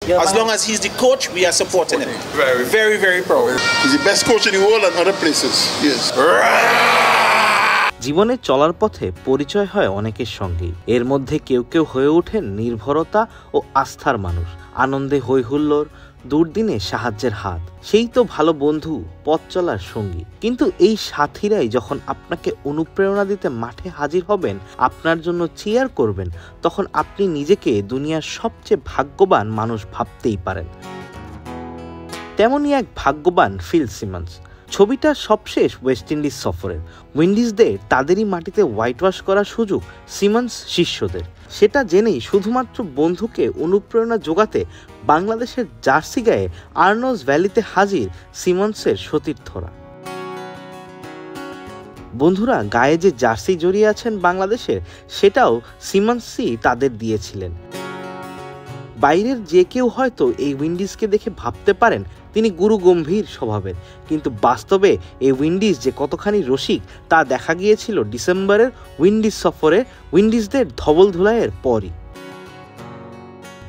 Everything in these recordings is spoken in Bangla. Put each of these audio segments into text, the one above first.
As long as he's the coach, we are supporting him. Very, very proud. He's the best coach in the world and other places. Yes. জীবনে চলার পথে পরিচয় হয় অনেকের সঙ্গেই। এর মধ্যে কেউ কেউ হয়ে ওঠেন নির্ভরতা ও আস্থার মানুষ, আনন্দে হৈহুল্লোড়, দুর্দিনে সাহায্যের হাত। সেই তো ভালো বন্ধু, পথ চলার সঙ্গী। কিন্তু এই সাথীরাই যখন আপনাকে অনুপ্রেরণা দিতে মাঠে হাজির হবেন, আপনার জন্য চিয়ার করবেন, তখন আপনি নিজেকে দুনিয়ার সবচেয়ে ভাগ্যবান মানুষ ভাবতেই পারেন। তেমনই এক ভাগ্যবান ফিল সিমন্স। ছবিটার সবশেষ ওয়েস্ট ইন্ডিজ সফরের। উইন্ডিজদের তাদেরই মাটিতে হোয়াইট ওয়াশ করার সুযোগ সিমন্স শিষ্যদের। সেটা জেনেই শুধুমাত্র বন্ধুকে অনুপ্রেরণা যোগাতে বাংলাদেশের জার্সি গায়ে আর্নস ভ্যালিতে হাজির সিমন্সের সতীর্থরা। বন্ধুরা, গায়ে যে জার্সি জড়িয়ে আছেন বাংলাদেশের, সেটাও সিমন্সই তাদের দিয়েছিলেন। বাইরের যে কেউ হয়তো এই উইন্ডিজকে দেখে ভাবতে পারেন তিনি গুরু গম্ভীর স্বভাবের, কিন্তু বাস্তবে এই উইন্ডিজ যে কতখানি রসিক তা দেখা গিয়েছিল ডিসেম্বরের উইন্ডিজ সফরে উইন্ডিজদের ধবল ধুলাইয়ের পরই।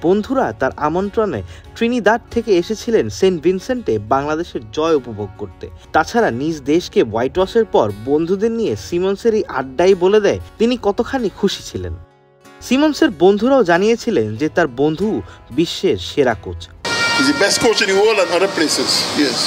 বন্ধুরা তার আমন্ত্রণে ট্রিনিদাদ থেকে এসেছিলেন সেন্ট ভিনসেন্টে বাংলাদেশের জয় উপভোগ করতে। তাছাড়া নিজ দেশকে হোয়াইট ওয়াশের পর বন্ধুদের নিয়ে সিমন্সের এই আড্ডাই বলে দেয় তিনি কতখানি খুশি ছিলেন। সিমন্সের বন্ধুরাও জানিয়েছিলেন যে তার বন্ধু বিশ্বের সেরা coach. He's the best coach in the world and other places. Yes.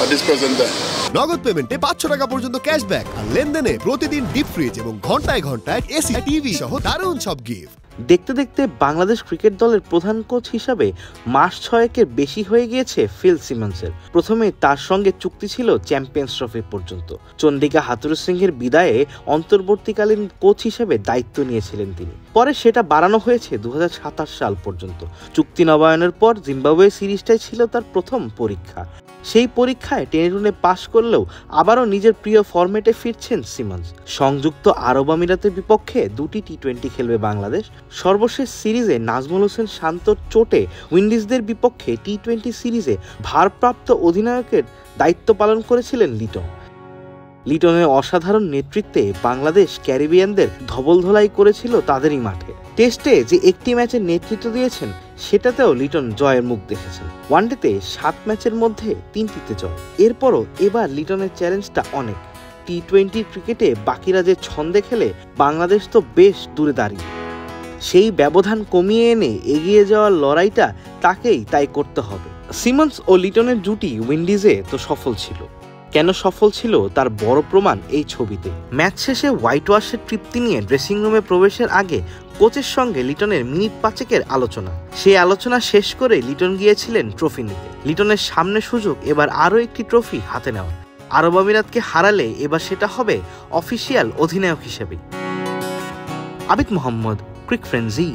At this present time. নগদ পেমেন্টে 500 টাকা পর্যন্ত ক্যাশব্যাক আর লেনদেনে প্রতিদিন ডিপ ফ্রিজ এবং ঘন্টায় ঘন্টায় এসি টিভি সহ দারুণ সব গিফট। দেখতে দেখতে বাংলাদেশ ক্রিকেট দলের প্রধান কোচ হিসাবে মাস 6 বেশি হয়ে গিয়েছে ফিল সিমন্সের। প্রথমে তার সঙ্গে চুক্তি ছিল চ্যাম্পিয়ন্স ট্রফি পর্যন্ত। চন্ডিকা হাথুরু সিংহের বিদায়ে অন্তর্বর্তীকালীন কোচ হিসেবে দায়িত্ব নিয়েছিলেন তিনি। পরে সেটা বাড়ানো হয়েছে 2027 সাল পর্যন্ত। চুক্তি নবায়নের পর জিম্বাবুয়ে সিরিজটাই ছিল তার প্রথম পরীক্ষা। সেই পরীক্ষায় টেনে পাশ করলেও আবারও নিজের প্রিয় ফরম্যাটে ফিরছেন সিমন্স। সংযুক্ত আরব আমিরাতের বিপক্ষে 2টি টি20 খেলবে বাংলাদেশ। সর্বশেষ সিরিজে নাজমুল হোসেন শান্তর চোটে উইন্ডিজদের বিপক্ষে টি20 সিরিজে ভারপ্রাপ্ত অধিনায়কের দায়িত্ব পালন করেছিলেন লিটন। লিটনের অসাধারণ নেতৃত্বে বাংলাদেশ ক্যারিবিয়ানদের ধবলধোলাই করেছিল তাদেরই মাঠে। টেস্টে যে একটি ম্যাচের নেতৃত্ব দিয়েছেন সেটাতেও লিটন জয়ের মুখ দেখেছেন। ওয়ানডেতে 7 ম্যাচের মধ্যে 3টিতে জয়। এরপরও এবার লিটনের চ্যালেঞ্জটা অনেক। টি20 ক্রিকেটে বাকিরা যে ছন্দে খেলে, বাংলাদেশ তো বেশ দূরে দাঁড়িয়ে। সেই ব্যবধান কমিয়ে এনে এগিয়ে যাওয়ার লড়াইটা তাকেই তাই করতে হবে। সিমন্স ও লিটনের জুটি উইন্ডিজে তো সফল ছিল। কেন সফল ছিল তার বড় প্রমাণ এই ছবিতে। ম্যাচ শেষে হোয়াইট ওয়াশের তৃপ্তি নিয়ে ড্রেসিং রুমে প্রবেশের আগে কোচের সঙ্গে লিটনের মিনিট 5 আলোচনা। সেই আলোচনা শেষ করে লিটন গিয়েছিলেন ট্রফি নিতে। লিটনের সামনে সুযোগ এবার আরও একটি ট্রফি হাতে নেওয়া। আরব আমিরাতকে হারালে এবার সেটা হবে অফিসিয়াল অধিনায়ক হিসেবেই। আবিদ মোহাম্মদ, ক্রিক ফ্রেন্সি।